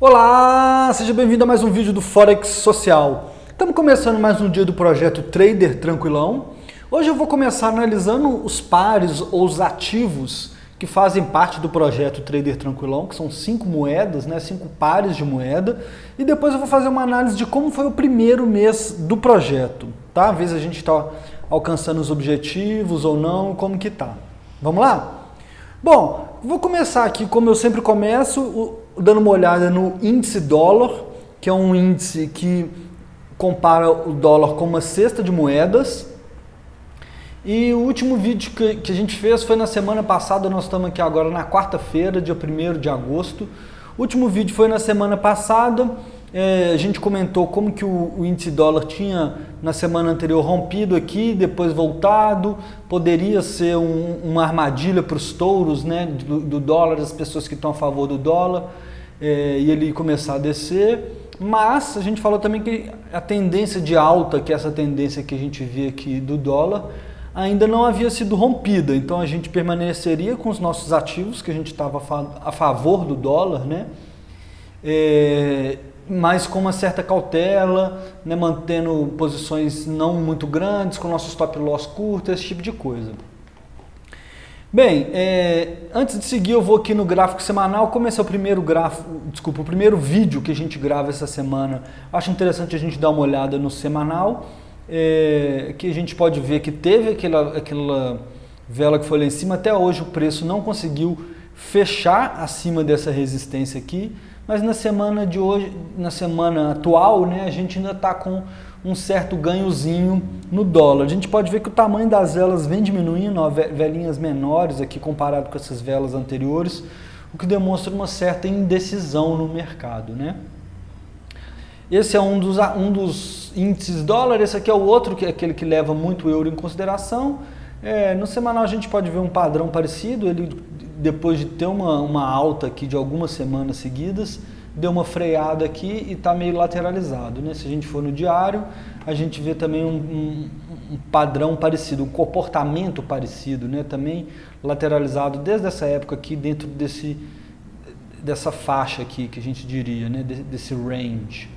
Olá, seja bem-vindo a mais um vídeo do Forex Social. Estamos começando mais um dia do projeto Trader Tranquilão. Hoje eu vou começar analisando os pares ou os ativos que fazem parte do projeto Trader Tranquilão, que são 5 moedas, 5 pares de moeda, e depois eu vou fazer uma análise de como foi o primeiro mês do projeto, tá? Às vezes a gente está alcançando os objetivos ou não, como que tá. Vamos lá? Bom, vou começar aqui, como eu sempre começo, dando uma olhada no índice dólar, que é um índice que compara o dólar com uma cesta de moedas. E o último vídeo que a gente fez foi na semana passada, nós estamos aqui agora na quarta-feira, dia 1º de agosto. O último vídeo foi na semana passada, a gente comentou como que o índice dólar tinha na semana anterior rompido aqui, depois voltado, poderia ser uma armadilha para os touros, do dólar, das pessoas que estão a favor do dólar, e ele começar a descer. Mas a gente falou também que a tendência de alta, que é essa tendência que a gente vê aqui do dólar, ainda não havia sido rompida, então a gente permaneceria com os nossos ativos, que a gente estava a favor do dólar, mas com uma certa cautela, mantendo posições não muito grandes, com nossos stop loss curtos, esse tipo de coisa. Bem, antes de seguir eu vou aqui no gráfico semanal. Como esse é o primeiro vídeo que a gente grava essa semana, acho interessante a gente dar uma olhada no semanal, que a gente pode ver que teve aquela vela que foi lá em cima. Até hoje o preço não conseguiu fechar acima dessa resistência aqui, mas na semana de hoje, na semana atual, a gente ainda está com um certo ganhozinho no dólar. A gente pode ver que o tamanho das velas vem diminuindo, velinhas menores aqui comparado com essas velas anteriores, o que demonstra uma certa indecisão no mercado, Esse é um dos índices dólar. Esse aqui é o outro, que é aquele que leva muito o euro em consideração. No semanal a gente pode ver um padrão parecido. Ele, depois de ter uma alta aqui de algumas semanas seguidas, deu uma freada aqui e está meio lateralizado. Se a gente for no diário, a gente vê também um padrão parecido, um comportamento parecido, também lateralizado desde essa época aqui, dentro dessa faixa aqui, que a gente diria, desse range.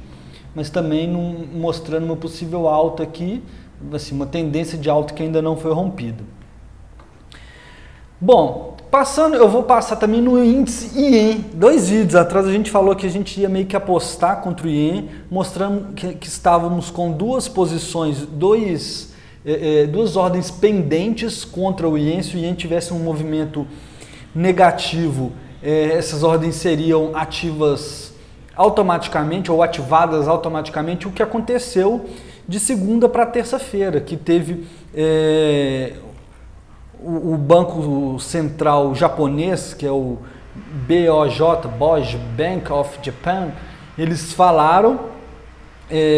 Mas também mostrando uma possível alta aqui, assim, uma tendência de alta que ainda não foi rompida. Bom, eu vou passar também no índice IEM. 2 vídeos atrás a gente falou que a gente ia meio que apostar contra o IEM, mostrando que estávamos com 2 posições, 2 ordens pendentes contra o IEM. Se o IEM tivesse um movimento negativo, essas ordens seriam ativas automaticamente ou ativadas automaticamente, o que aconteceu de segunda para terça-feira, que teve o Banco Central japonês, que é o BOJ, Bank of Japan. Eles falaram,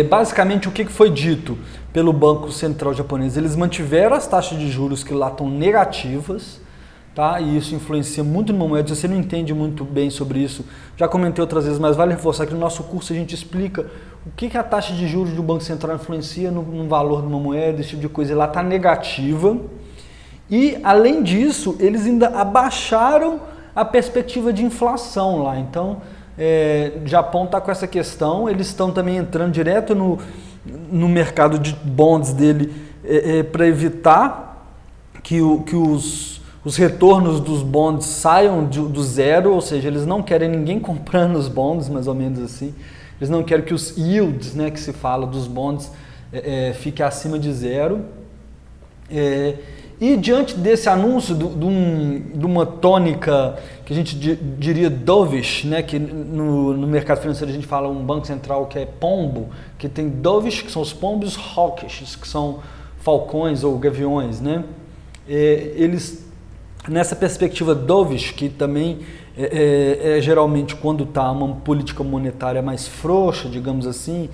basicamente o que foi dito pelo Banco Central japonês. Eles mantiveram as taxas de juros que lá estão negativas, e isso influencia muito no moeda. Se você não entende muito bem sobre isso, já comentei outras vezes, mas vale reforçar que no nosso curso a gente explica o que a taxa de juros do Banco Central influencia no valor de uma moeda, esse tipo de coisa. Ela está negativa. E, além disso, eles ainda abaixaram a perspectiva de inflação lá. Então, o Japão está com essa questão. Eles estão também entrando direto no mercado de bonds dele para evitar que os retornos dos bonds saiam do zero, ou seja, eles não querem ninguém comprando os bonds, mais ou menos assim. Eles não querem que os yields, que se fala dos bonds, fiquem acima de zero. E diante desse anúncio de uma tônica que a gente diria dovish, que no mercado financeiro a gente fala um banco central que é pombo, que tem dovish, que são os pombos, hawkish, que são falcões ou gaviões, eles, nessa perspectiva dovish, que também geralmente quando está uma política monetária mais frouxa, digamos assim,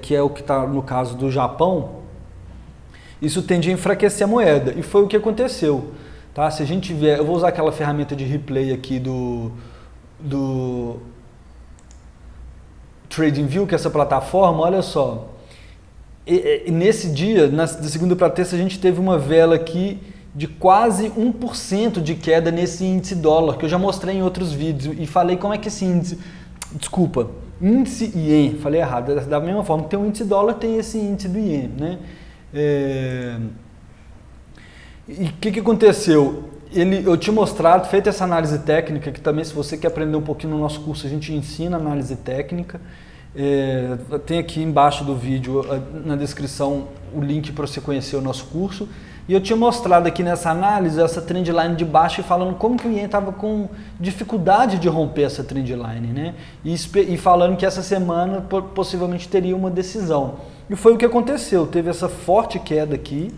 que é o que está no caso do Japão, isso tende a enfraquecer a moeda, e foi o que aconteceu. Se a gente vier, eu vou usar aquela ferramenta de replay aqui do TradingView, que é essa plataforma. Olha só, nesse dia, de segunda para terça, a gente teve uma vela aqui de quase 1% de queda nesse índice dólar, que eu já mostrei em outros vídeos, e falei como é que esse índice desculpa, índice IEM, falei errado, da mesma forma que tem o índice dólar, tem esse índice do IEM, né? E o que aconteceu? Eu tinha mostrado, feito essa análise técnica, que também se você quer aprender um pouquinho no nosso curso, a gente ensina análise técnica. Tem aqui embaixo do vídeo, na descrição, o link para você conhecer o nosso curso. E eu tinha mostrado aqui nessa análise, essa trendline de baixo, e falando como que o Ien estava com dificuldade de romper essa trendline, né? E falando que essa semana possivelmente teria uma decisão. E foi o que aconteceu, teve essa forte queda aqui,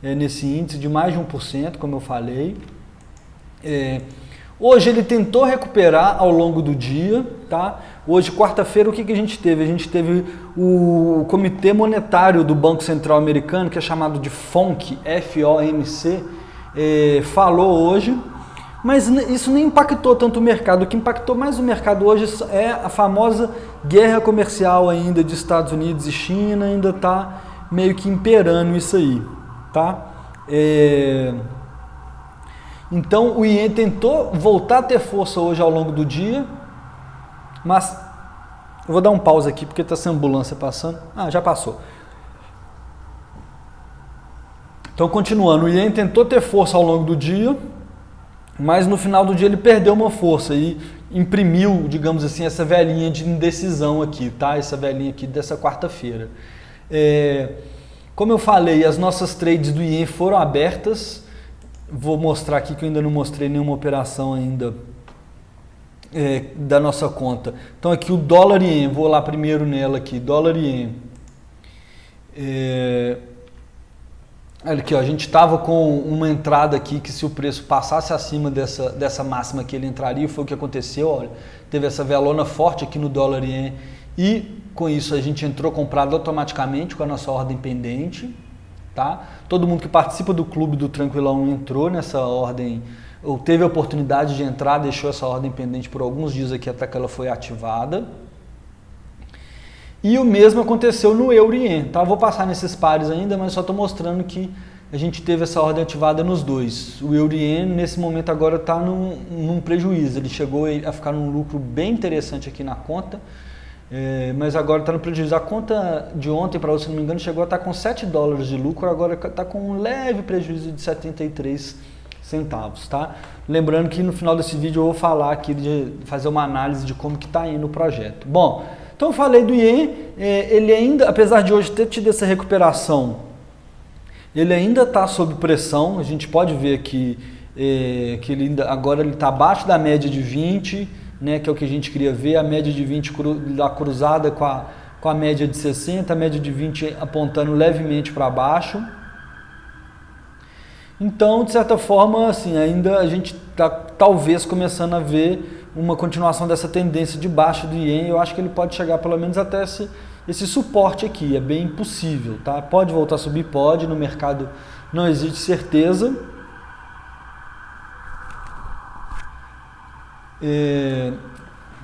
nesse índice de mais de 1%, como eu falei. Hoje ele tentou recuperar ao longo do dia, tá? Hoje, quarta-feira, o que a gente teve? A gente teve o Comitê Monetário do Banco Central Americano, que é chamado de FOMC, F-O-M-C, falou hoje, mas isso nem impactou tanto o mercado. O que impactou mais o mercado hoje é a famosa guerra comercial ainda de Estados Unidos e China, ainda está meio que imperando isso aí, tá? Então o Ien tentou voltar a ter força hoje ao longo do dia, mas eu vou dar um pause aqui porque está essa ambulância passando. Já passou. Então continuando, o Ien tentou ter força ao longo do dia, mas no final do dia ele perdeu uma força e imprimiu, digamos assim, essa velhinha de indecisão aqui, tá? Essa velhinha aqui dessa quarta-feira. Como eu falei, as nossas trades do Ien foram abertas. Vou mostrar aqui que eu ainda não mostrei nenhuma operação ainda da nossa conta. Então aqui o dólar Ien, vou lá primeiro nela aqui, dólar Ien. Olha aqui, ó, a gente estava com uma entrada aqui que se o preço passasse acima dessa máxima que ele entraria, foi o que aconteceu, olha, teve essa velona forte aqui no dólar Ien e com isso a gente entrou comprado automaticamente com a nossa ordem pendente. Tá? Todo mundo que participa do Clube do Tranquilão entrou nessa ordem, ou teve a oportunidade de entrar, deixou essa ordem pendente por alguns dias aqui até que ela foi ativada. E o mesmo aconteceu no Euro-Ien, tá? Vou passar nesses pares ainda, mas só estou mostrando que a gente teve essa ordem ativada nos dois. O Euro-Ien nesse momento agora está num prejuízo, ele chegou a ficar num lucro bem interessante aqui na conta, mas agora está no prejuízo. A conta de ontem, para você, se não me engano, chegou a estar com 7 dólares de lucro, agora está com um leve prejuízo de 73 centavos, tá? Lembrando que no final desse vídeo eu vou falar aqui de fazer uma análise de como que está indo o projeto. Bom, então eu falei do Ien, ele ainda, apesar de hoje ter tido essa recuperação, ele ainda está sob pressão. A gente pode ver aqui que agora ele está abaixo da média de 20, né, que é o que a gente queria ver, a média de 20 da cruzada com a média de 60, a média de 20 apontando levemente para baixo. Então, de certa forma, assim, ainda a gente está talvez começando a ver uma continuação dessa tendência de baixa do Ien. Eu acho que ele pode chegar pelo menos até esse suporte aqui, é bem possível, tá? Pode voltar a subir, pode, no mercado não existe certeza.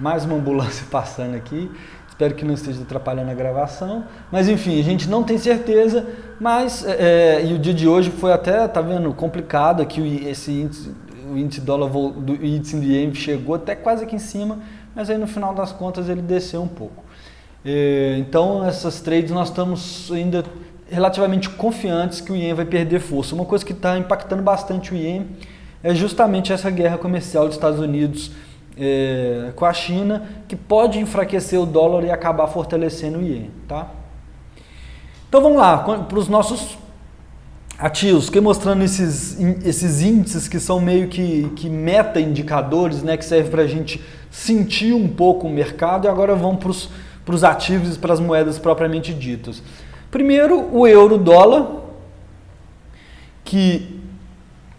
Mais uma ambulância passando aqui, espero que não esteja atrapalhando a gravação, mas enfim, a gente não tem certeza, mas e o dia de hoje foi até, tá vendo, complicado aqui, o índice dólar, do índice do Ien chegou até quase aqui em cima, mas aí no final das contas ele desceu um pouco. Então essas trades nós estamos ainda relativamente confiantes que o Ien vai perder força. Uma coisa que está impactando bastante o Ien é justamente essa guerra comercial dos Estados Unidos com a China, que pode enfraquecer o dólar e acabar fortalecendo o Ien, tá? Então vamos lá, para os nossos ativos, fiquei mostrando esses índices que são meio que meta-indicadores, né, que servem para a gente sentir um pouco o mercado, e agora vamos para os ativos e para as moedas propriamente ditas. Primeiro, o euro-dólar, que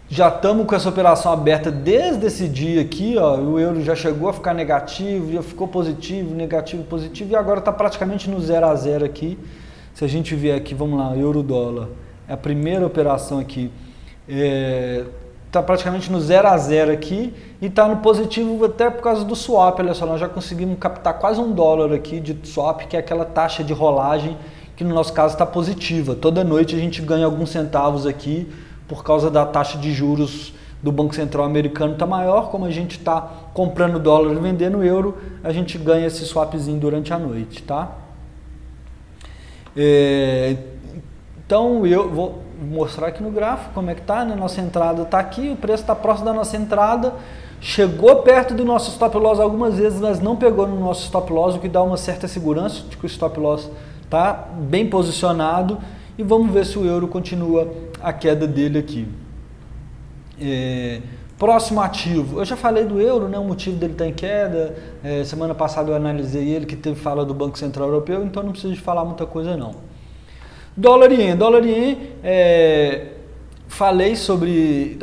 já estamos com essa operação aberta desde esse dia aqui, ó, o euro já chegou a ficar negativo, já ficou positivo, negativo, positivo, e agora está praticamente no 0 a 0 aqui. Se a gente vier aqui, vamos lá, euro-dólar, é a primeira operação aqui, está praticamente no 0 a 0 aqui, e está no positivo até por causa do swap. Olha só, nós já conseguimos captar quase $1 aqui de swap, que é aquela taxa de rolagem que no nosso caso está positiva. Toda noite a gente ganha alguns centavos aqui, por causa da taxa de juros do Banco Central americano está maior, como a gente está comprando dólar e vendendo euro, a gente ganha esse swapzinho durante a noite, tá? Então eu vou mostrar aqui no gráfico como é que tá, né? Nossa entrada está aqui, o preço está próximo da nossa entrada, chegou perto do nosso stop loss algumas vezes, mas não pegou no nosso stop loss, o que dá uma certa segurança de que o stop loss está bem posicionado, e vamos ver se o euro continua a queda dele aqui. Próximo ativo, eu já falei do euro, né? O motivo dele estar em queda, semana passada eu analisei ele, que teve fala do Banco Central Europeu, então não preciso de falar muita coisa não. Dólar e ien, falei sobre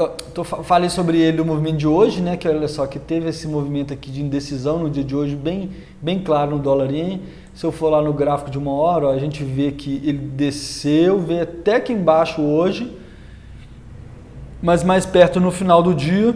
ele no movimento de hoje, né? Que olha só, que teve esse movimento aqui de indecisão no dia de hoje, bem claro no dólar e ien. Se eu for lá no gráfico de 1 hora, ó, a gente vê que ele desceu, veio até aqui embaixo hoje, mas mais perto no final do dia,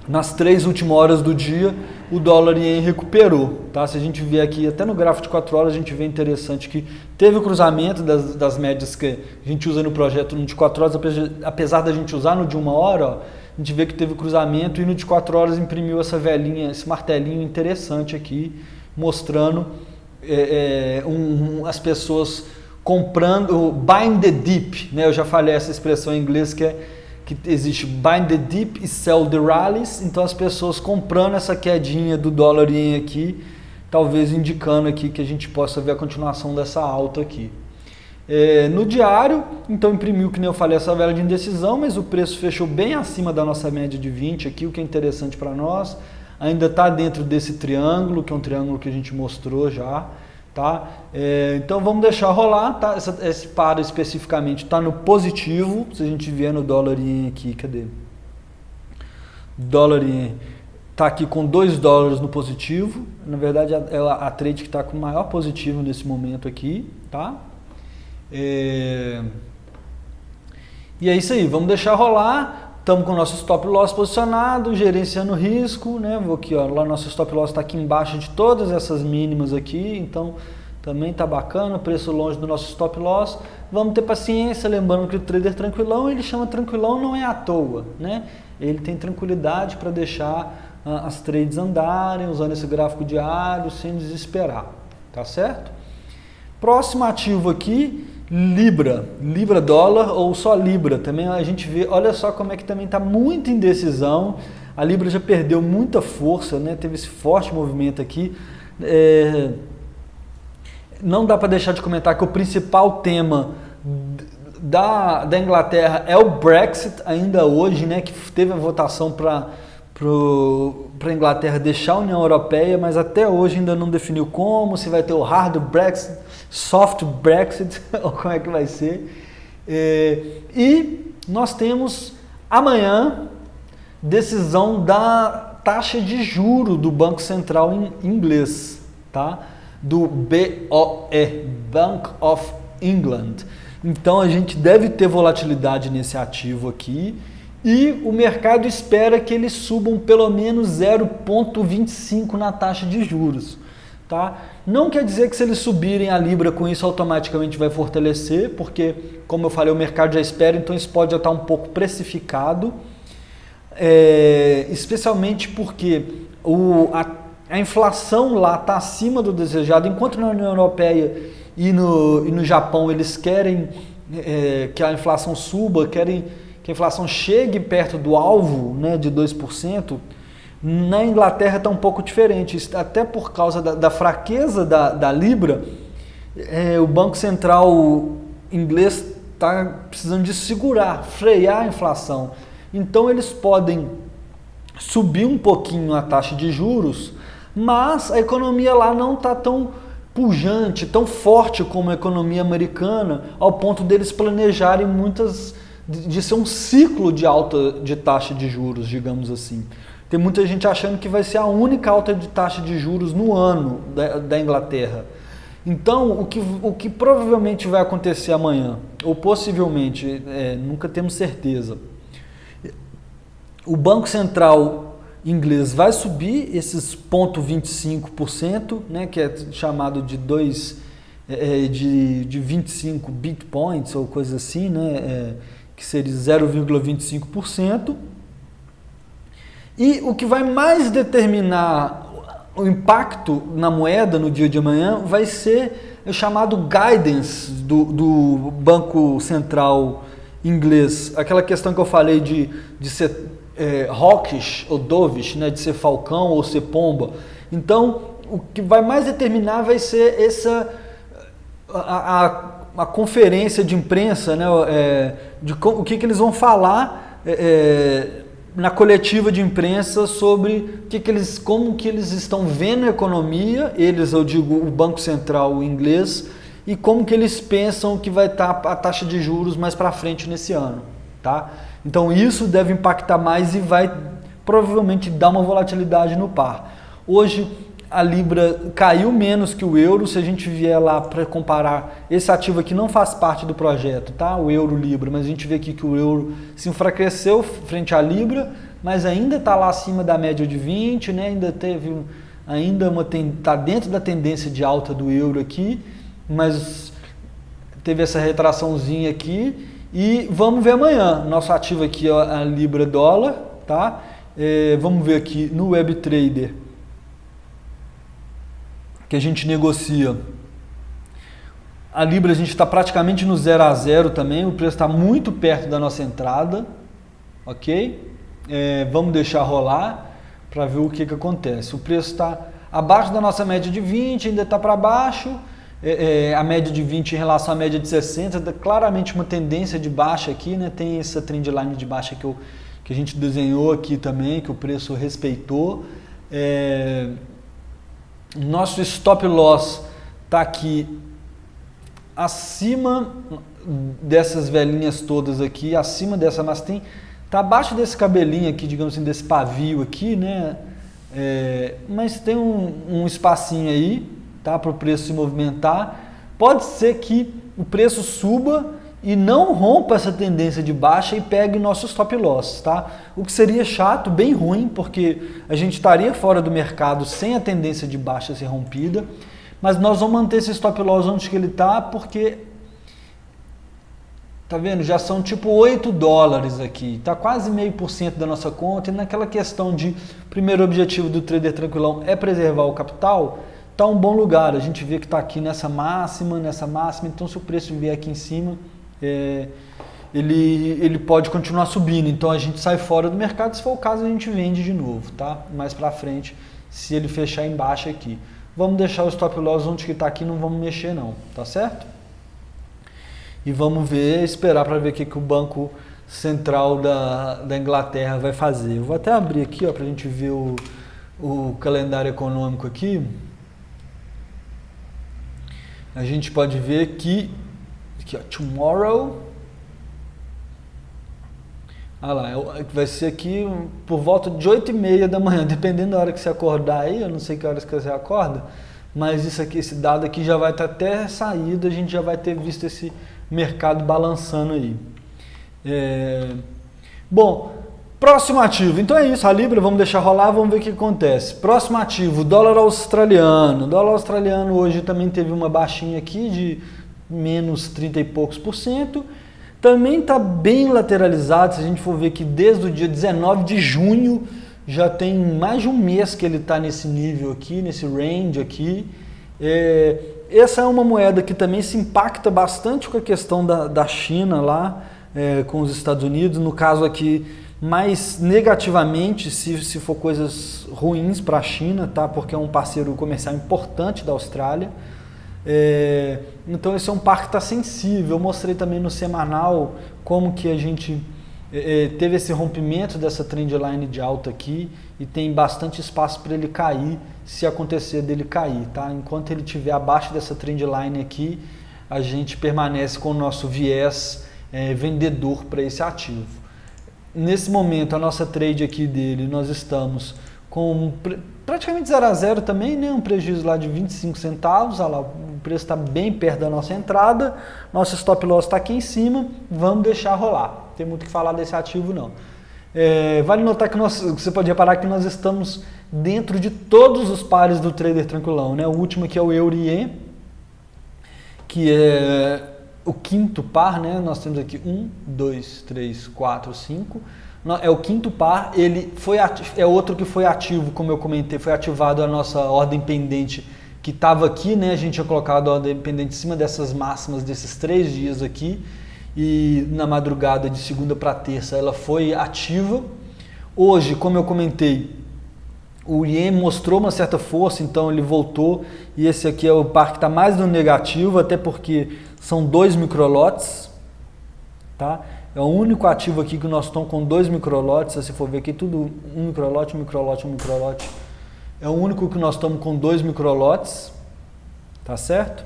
nas 3 últimas horas do dia, o dólar ien recuperou, tá? Se a gente ver aqui, até no gráfico de 4 horas, a gente vê interessante que teve o cruzamento das médias que a gente usa no projeto no de 4 horas, apesar da gente usar no de 1 hora, ó, a gente vê que teve cruzamento, e no de 4 horas imprimiu essa velhinha, esse martelinho interessante aqui, mostrando as pessoas comprando, buying the dip, né? Eu já falei essa expressão em inglês que existe buying the dip e sell the rallies, então as pessoas comprando essa quedinha do dólar ien aqui, talvez indicando aqui que a gente possa ver a continuação dessa alta aqui. No diário, então imprimiu, que nem eu falei, essa vela de indecisão, mas o preço fechou bem acima da nossa média de 20 aqui, o que é interessante para nós. Ainda está dentro desse triângulo, que é um triângulo que a gente mostrou já, tá? Então vamos deixar rolar, tá? Esse par especificamente está no positivo, se a gente vier no dólar ien aqui, cadê? Dólar ien está aqui com 2 dólares no positivo, na verdade é a trade que está com o maior positivo nesse momento aqui, tá? E é isso aí, vamos deixar rolar. Estamos com o nosso stop loss posicionado, gerenciando o risco, né? Vou aqui, ó, lá nosso stop loss está aqui embaixo de todas essas mínimas aqui, então também tá bacana, preço longe do nosso stop loss. Vamos ter paciência, lembrando que o trader tranquilão, ele chama tranquilão não é à toa, né? Ele tem tranquilidade para deixar as trades andarem, usando esse gráfico diário, sem desesperar, tá certo? Próximo ativo aqui, Libra dólar ou só Libra, também a gente vê, olha só como é que também está muita indecisão, a Libra já perdeu muita força, né? Teve esse forte movimento aqui, não dá para deixar de comentar que o principal tema da Inglaterra é o Brexit ainda hoje, né? Que teve a votação para a Inglaterra deixar a União Europeia, mas até hoje ainda não definiu como, se vai ter o hard Brexit, soft Brexit, ou como é que vai ser. E nós temos amanhã decisão da taxa de juro do Banco Central inglês, tá? Do BOE, Bank of England. Então a gente deve ter volatilidade nesse ativo aqui, e o mercado espera que eles subam pelo menos 0,25 na taxa de juros, tá? Não quer dizer que se eles subirem a Libra com isso automaticamente vai fortalecer, porque, como eu falei, o mercado já espera, então isso pode já estar um pouco precificado, especialmente porque a inflação lá está acima do desejado, enquanto na União Europeia e no Japão eles querem que a inflação suba, querem que a inflação chegue perto do alvo, né, de 2%, na Inglaterra está um pouco diferente, até por causa da fraqueza da Libra, o Banco Central inglês está precisando de segurar, frear a inflação. Então eles podem subir um pouquinho a taxa de juros, mas a economia lá não está tão pujante, tão forte como a economia americana, ao ponto deles planejarem de ser um ciclo de alta de taxa de juros, digamos assim. Tem muita gente achando que vai ser a única alta de taxa de juros no ano da Inglaterra. Então, o que provavelmente vai acontecer amanhã, ou possivelmente, nunca temos certeza, o Banco Central inglês vai subir esses 0,25%, né, que é chamado de 25 bitpoints ou coisa assim, né, que seria 0,25%. E o que vai mais determinar o impacto na moeda no dia de amanhã vai ser o chamado guidance do Banco Central inglês. Aquela questão que eu falei de ser hawkish ou dovish, né, de ser falcão ou ser pomba. Então, o que vai mais determinar vai ser a conferência de imprensa, né, o que eles vão falar na coletiva de imprensa sobre como que eles estão vendo a economia, eu digo o Banco Central inglês, e como que eles pensam que vai estar a taxa de juros mais para frente nesse ano, tá? Então isso deve impactar mais e vai provavelmente dar uma volatilidade no par. Hoje a Libra caiu menos que o euro, se a gente vier lá para comparar, esse ativo aqui não faz parte do projeto, tá? O euro-libra, mas a gente vê aqui que o euro se enfraqueceu frente à Libra, mas ainda está lá acima da média de 20, né? Está dentro da tendência de alta do euro aqui, mas teve essa retraçãozinha aqui e vamos ver amanhã. Nosso ativo aqui é a Libra-dólar, tá? Vamos ver aqui no WebTrader, que a gente negocia. A Libra a gente está praticamente no 0 a 0 também, o preço está muito perto da nossa entrada, ok? Vamos deixar rolar para ver o que acontece. O preço está abaixo da nossa média de 20, ainda está para baixo, a média de 20 em relação à média de 60, claramente uma tendência de baixa aqui, né? Tem essa trendline de baixa que a gente desenhou aqui também, que o preço respeitou. Nosso stop loss está aqui acima dessas velhinhas todas aqui, acima dessa, mas está abaixo desse cabelinho aqui, digamos assim, desse pavio aqui, né? Mas tem um espacinho aí, tá, para o preço se movimentar. Pode ser que o preço suba e não rompa essa tendência de baixa e pegue nosso stop loss, tá? O que seria chato, bem ruim, porque a gente estaria fora do mercado sem a tendência de baixa ser rompida, mas nós vamos manter esse stop loss onde que ele está, porque, tá vendo? Já são tipo $8 aqui, tá quase 0,5% da nossa conta, e naquela questão de primeiro objetivo do trader tranquilão é preservar o capital, tá um bom lugar. A gente vê que tá aqui nessa máxima, então se o preço vier aqui em cima, ele pode continuar subindo, então a gente sai fora do mercado, se for o caso a gente vende de novo, tá? Mais pra frente, se ele fechar embaixo aqui. Vamos deixar o stop loss onde que tá aqui, não vamos mexer não, tá certo? E vamos esperar para ver o que o Banco Central da Inglaterra vai fazer. Eu vou até abrir aqui, ó, pra gente ver o calendário econômico aqui. A gente pode ver que aqui, ó, tomorrow, olha lá, vai ser aqui por volta de 8h30 da manhã, dependendo da hora que você acordar aí, eu não sei que horas que você acorda, mas isso aqui, esse dado aqui já vai estar até saído, a gente já vai ter visto esse mercado balançando aí. Bom, próximo ativo, então é isso, a Libra, vamos deixar rolar, vamos ver o que acontece. Próximo ativo, dólar australiano. O dólar australiano hoje também teve uma baixinha aqui de menos 30 e poucos %. Também está bem lateralizado, se a gente for ver que desde o dia 19 de junho, já tem mais de um mês que ele está nesse nível aqui, nesse range aqui. Essa é uma moeda que também se impacta bastante com a questão da China lá, com os Estados Unidos, no caso aqui mais negativamente se for coisas ruins para a China, tá? Porque é um parceiro comercial importante da Austrália. Então esse é um par que está sensível. Eu mostrei também no semanal como que a gente teve esse rompimento dessa trendline de alta aqui e tem bastante espaço para ele cair, se acontecer dele cair, tá? Enquanto ele estiver abaixo dessa trendline aqui, a gente permanece com o nosso viés vendedor para esse ativo. Nesse momento, a nossa trade aqui dele, nós estamos com praticamente 0 a 0 também, né? Um prejuízo lá de 25 centavos, olha lá, o preço está bem perto da nossa entrada, nosso stop loss está aqui em cima, vamos deixar rolar, não tem muito o que falar desse ativo não. Vale notar que você pode reparar que nós estamos dentro de todos os pares do trader tranquilão, né? O último aqui é o Euro-Yen, que o quinto par, né? Nós temos aqui 1, 2, 3, 4, 5. É o quinto par, ele foi é outro que foi ativo, como eu comentei, foi ativado a nossa ordem pendente que estava aqui, né? A gente tinha colocado a ordem pendente em cima dessas máximas desses 3 dias aqui, e na madrugada de segunda para terça ela foi ativa. Hoje, como eu comentei, o Ien mostrou uma certa força, então ele voltou, e esse aqui é o par que está mais no negativo, até porque são 2 microlotes, tá? É o único ativo aqui que nós estamos com 2 microlotes, se você for ver aqui tudo 1 microlote, 1 microlote, 1 microlote. É o único que nós estamos com 2 microlotes, tá certo?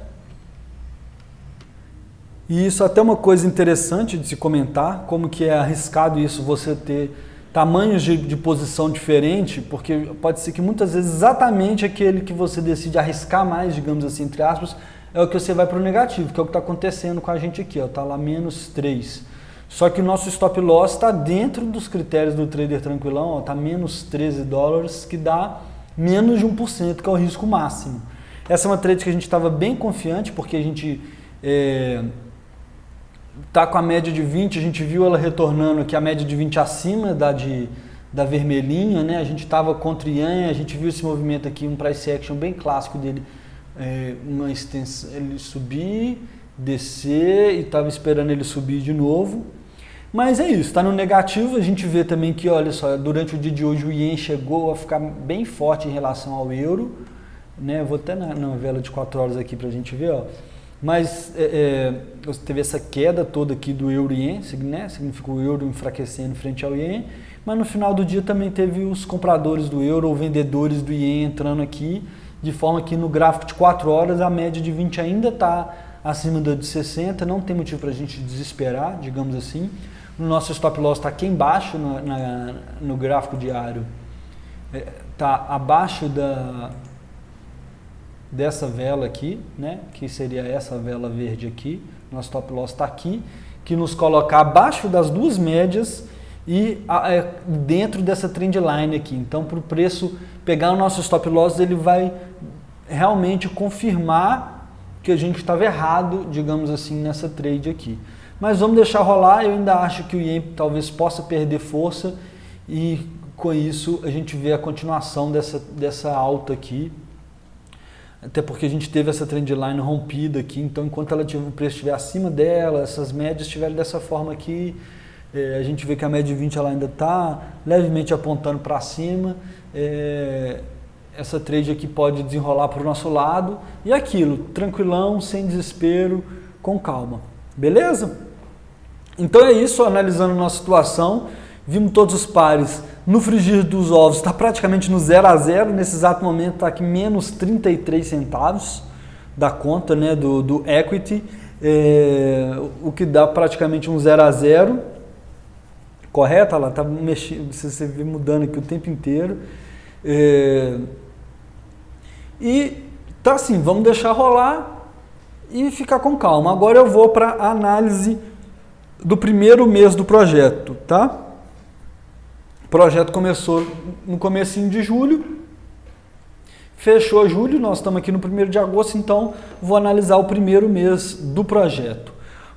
E isso é até uma coisa interessante de se comentar, como que é arriscado isso, você ter tamanhos de posição diferente, porque pode ser que muitas vezes exatamente aquele que você decide arriscar mais, digamos assim, entre aspas, é o que você vai para o negativo, que é o que está acontecendo com a gente aqui, está lá menos 3. Só que o nosso stop loss está dentro dos critérios do trader tranquilão, está menos 13 dólares, que dá menos de 1%, que é o risco máximo. Essa é uma trade que a gente estava bem confiante, porque a gente está com a média de 20, a gente viu ela retornando aqui, a média de 20 acima da vermelhinha, né? A gente estava contra o Ien, a gente viu esse movimento aqui, um price action bem clássico dele, uma extensão, ele subir, descer, e estava esperando ele subir de novo. Mas é isso, está no negativo. A gente vê também que, olha só, durante o dia de hoje o Ien chegou a ficar bem forte em relação ao euro, né? Vou até na vela de 4 horas aqui para a gente ver, ó. Mas teve essa queda toda aqui do euro-ien, né? Significa o euro enfraquecendo frente ao ien, mas no final do dia também teve os compradores do euro ou vendedores do ien entrando aqui, de forma que no gráfico de 4 horas a média de 20 ainda está acima da de 60, não tem motivo para a gente desesperar, digamos assim. O nosso stop loss está aqui embaixo no gráfico diário, está abaixo dessa vela aqui, né, que seria essa vela verde aqui. Nosso stop loss está aqui, que nos coloca abaixo das 2 médias e dentro dessa trend line aqui. Então, para o preço pegar o nosso stop loss, ele vai realmente confirmar que a gente estava errado, digamos assim, nessa trade aqui. Mas vamos deixar rolar. Eu ainda acho que o Ien talvez possa perder força, e com isso a gente vê a continuação dessa alta aqui. Até porque a gente teve essa trendline rompida aqui, então enquanto o preço estiver acima dela, essas médias estiverem dessa forma aqui, a gente vê que a média de 20 ela ainda está levemente apontando para cima. Essa trade aqui pode desenrolar para o nosso lado, e aquilo, tranquilão, sem desespero, com calma. Beleza? Então é isso, analisando a nossa situação, vimos todos os pares. No frigir dos ovos está praticamente no 0 a 0, nesse exato momento está aqui menos 33 centavos da conta, né, do equity, o que dá praticamente um 0 a 0, correto? Ela está mexendo, você vê mudando aqui o tempo inteiro, e tá assim, vamos deixar rolar e ficar com calma. Agora eu vou para a análise do primeiro mês do projeto, tá? O projeto começou no comecinho de julho, fechou julho, nós estamos aqui no 1º de agosto, então vou analisar o primeiro mês do projeto.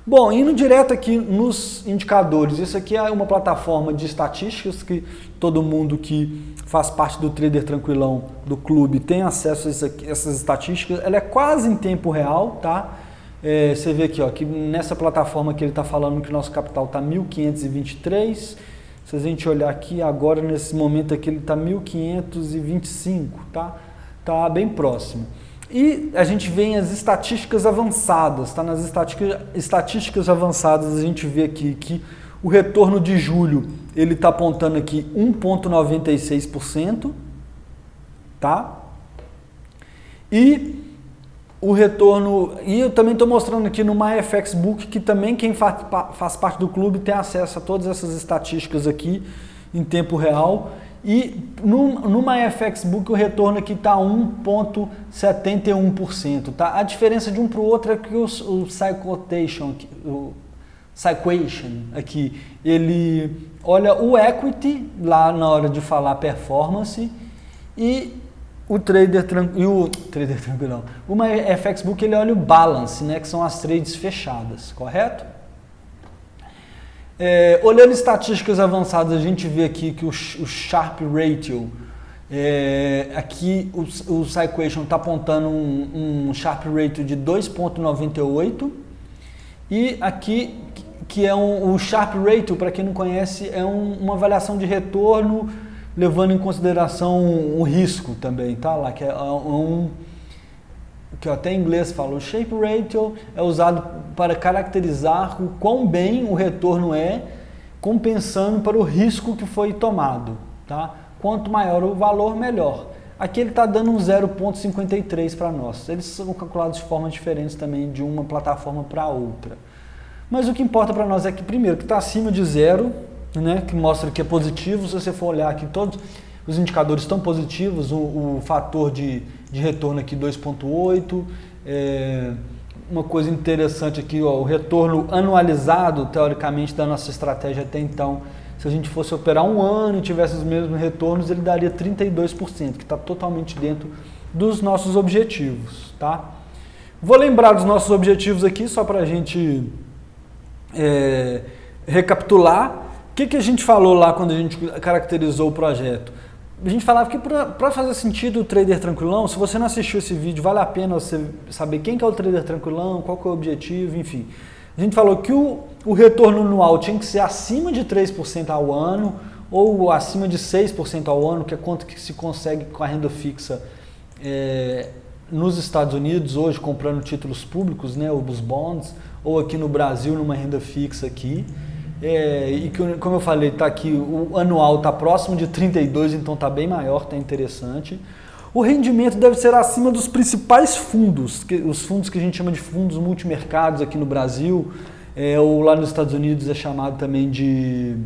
Bom, indo direto aqui nos indicadores, isso aqui é uma plataforma de estatísticas que todo mundo que faz parte do Trader Tranquilão do clube tem acesso a essas estatísticas. Ela é quase em tempo real, tá? Você vê aqui, ó, que nessa plataforma que ele está falando que o nosso capital está 1.523, se a gente olhar aqui agora, nesse momento aqui, ele está 1.525, tá? Tá bem próximo. E a gente vê as estatísticas avançadas, tá? Nas estatísticas avançadas a gente vê aqui que o retorno de julho, ele está apontando aqui 1,96%, tá? E o retorno, e eu também estou mostrando aqui no MyFXBook, que também quem faz parte do clube tem acesso a todas essas estatísticas aqui em tempo real. E no MyFXBook o retorno aqui está 1,71%. Tá? A diferença de um para o outro é que o Cyquation aqui, ele olha o equity lá na hora de falar performance, e o trader tranquilão. Uma FX Book ele olha o balance, né, que são as trades fechadas, correto? Olhando estatísticas avançadas, a gente vê aqui que o Sharpe Ratio, aqui o Cyquation está apontando um Sharpe Ratio de 2,98 e aqui que é o Sharpe Ratio, para quem não conhece, é uma avaliação de retorno levando em consideração o risco também, tá? Lá que é que até em inglês fala, o Shape Ratio é usado para caracterizar o quão bem o retorno é, compensando para o risco que foi tomado, tá? Quanto maior o valor, melhor. Aqui ele está dando um 0,53 para nós. Eles são calculados de formas diferentes também de uma plataforma para outra. Mas o que importa para nós é que, primeiro, que está acima de zero, né, que mostra que é positivo. Se você for olhar aqui, todos os indicadores estão positivos, o fator de retorno aqui 2,8, uma coisa interessante aqui, ó, o retorno anualizado, teoricamente, da nossa estratégia até então, se a gente fosse operar um ano e tivesse os mesmos retornos, ele daria 32%, que está totalmente dentro dos nossos objetivos, tá? Vou lembrar dos nossos objetivos aqui, só para a gente recapitular. O que a gente falou lá quando a gente caracterizou o projeto? A gente falava que para fazer sentido o trader tranquilão, se você não assistiu esse vídeo, vale a pena você saber quem que é o trader tranquilão, qual que é o objetivo, enfim. A gente falou que o retorno anual tinha que ser acima de 3% ao ano ou acima de 6% ao ano, que é quanto que se consegue com a renda fixa nos Estados Unidos, hoje comprando títulos públicos, né, os bonds, ou aqui no Brasil numa renda fixa aqui. E que, como eu falei, tá aqui, o anual está próximo de 32, então está bem maior, está interessante. O rendimento deve ser acima dos principais fundos, os fundos que a gente chama de fundos multimercados aqui no Brasil, ou lá nos Estados Unidos é chamado também de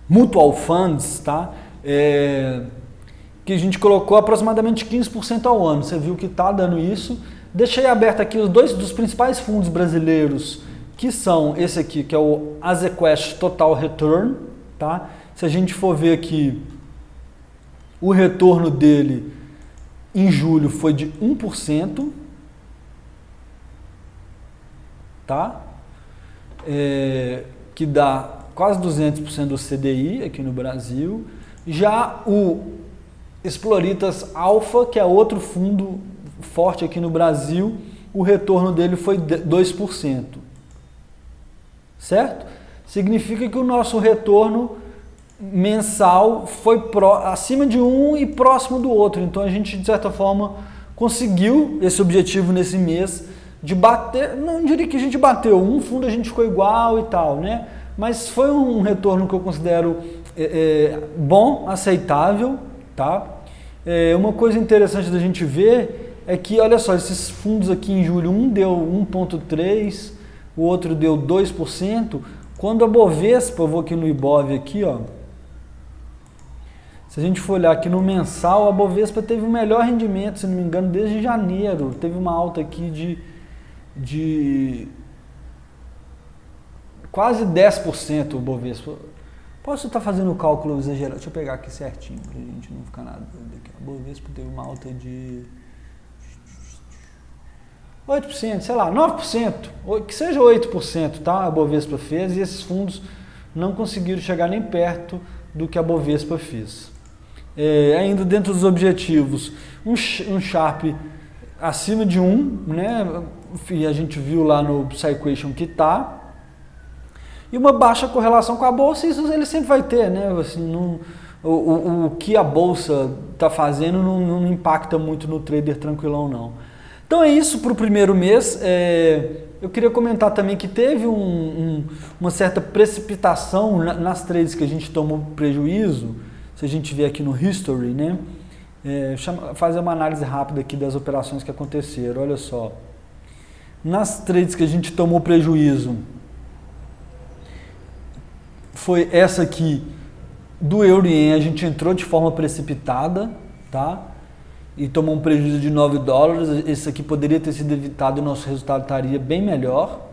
mutual funds, tá? Que a gente colocou aproximadamente 15% ao ano. Você viu que está dando isso. Deixei aberto aqui os dois dos principais fundos brasileiros, que são esse aqui, que é o Azequest Total Return, tá? Se a gente for ver aqui, o retorno dele em julho foi de 1%, tá? Que dá quase 200% do CDI aqui no Brasil. Já o Exploritas Alpha, que é outro fundo forte aqui no Brasil, o retorno dele foi 2%. Certo? Significa que o nosso retorno mensal foi acima de um e próximo do outro. Então a gente, de certa forma, conseguiu esse objetivo nesse mês de bater, não diria que a gente bateu, um fundo a gente ficou igual e tal, né? Mas foi um retorno que eu considero bom, aceitável, tá? Uma coisa interessante da gente ver é que, olha só, esses fundos aqui em julho, um deu 1,3%, o outro deu 2%, quando a Bovespa, eu vou aqui no Ibov aqui, ó, se a gente for olhar aqui no mensal, a Bovespa teve o melhor rendimento, se não me engano, desde janeiro, teve uma alta aqui de quase 10% o Bovespa. Posso estar fazendo o cálculo exagerado, deixa eu pegar aqui certinho, para a gente não ficar nada daqui. A Bovespa teve uma alta de 8%, sei lá, 9%, que seja 8%, tá? A Bovespa fez e esses fundos não conseguiram chegar nem perto do que a Bovespa fez. Ainda dentro dos objetivos, um Sharpe acima de 1, né? E a gente viu lá no Cyquation que tá. E uma baixa correlação com a bolsa, isso ele sempre vai ter, né? Assim, o que a bolsa está fazendo não impacta muito no trader tranquilão, não. Então é isso para o primeiro mês. Eu queria comentar também que teve uma certa precipitação nas trades que a gente tomou prejuízo. Se a gente ver aqui no History, né? Fazer uma análise rápida aqui das operações que aconteceram. Olha só. Nas trades que a gente tomou prejuízo, foi essa aqui do Euro-Yen, a gente entrou de forma precipitada, tá? E tomou um prejuízo de $9, esse aqui poderia ter sido evitado e o nosso resultado estaria bem melhor.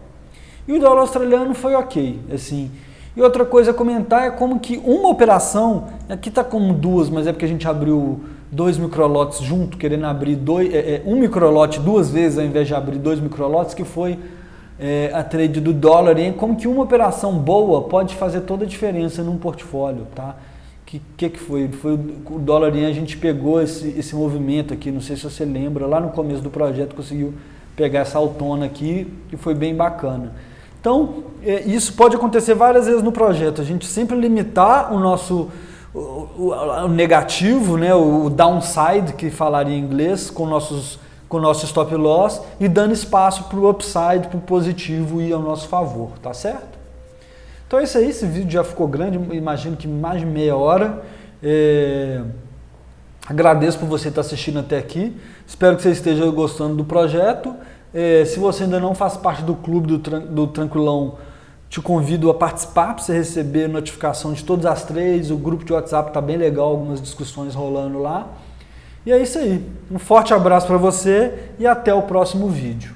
E o dólar australiano foi ok, assim. E outra coisa a comentar é como que uma operação, aqui está como duas, mas é porque a gente abriu 2 microlotes junto, querendo abrir um microlote 2 vezes ao invés de abrir 2 microlotes, que foi a trade do dólar, e como que uma operação boa pode fazer toda a diferença num portfólio, tá? Que foi? Foi o dólar yen, a gente pegou esse movimento aqui, não sei se você lembra, lá no começo do projeto conseguiu pegar essa altona aqui, que foi bem bacana. Então, isso pode acontecer várias vezes no projeto, a gente sempre limitar o nosso o negativo, né, o downside, que falaria em inglês, com o nosso stop loss, e dando espaço para o upside, para o positivo ir ao nosso favor, tá certo? Então é isso aí, esse vídeo já ficou grande, imagino que mais de meia hora. Agradeço por você estar assistindo até aqui, espero que você esteja gostando do projeto. Se você ainda não faz parte do clube do Tranquilão, te convido a participar para você receber notificação de todas as trades. O grupo de WhatsApp está bem legal, algumas discussões rolando lá. E é isso aí, um forte abraço para você e até o próximo vídeo.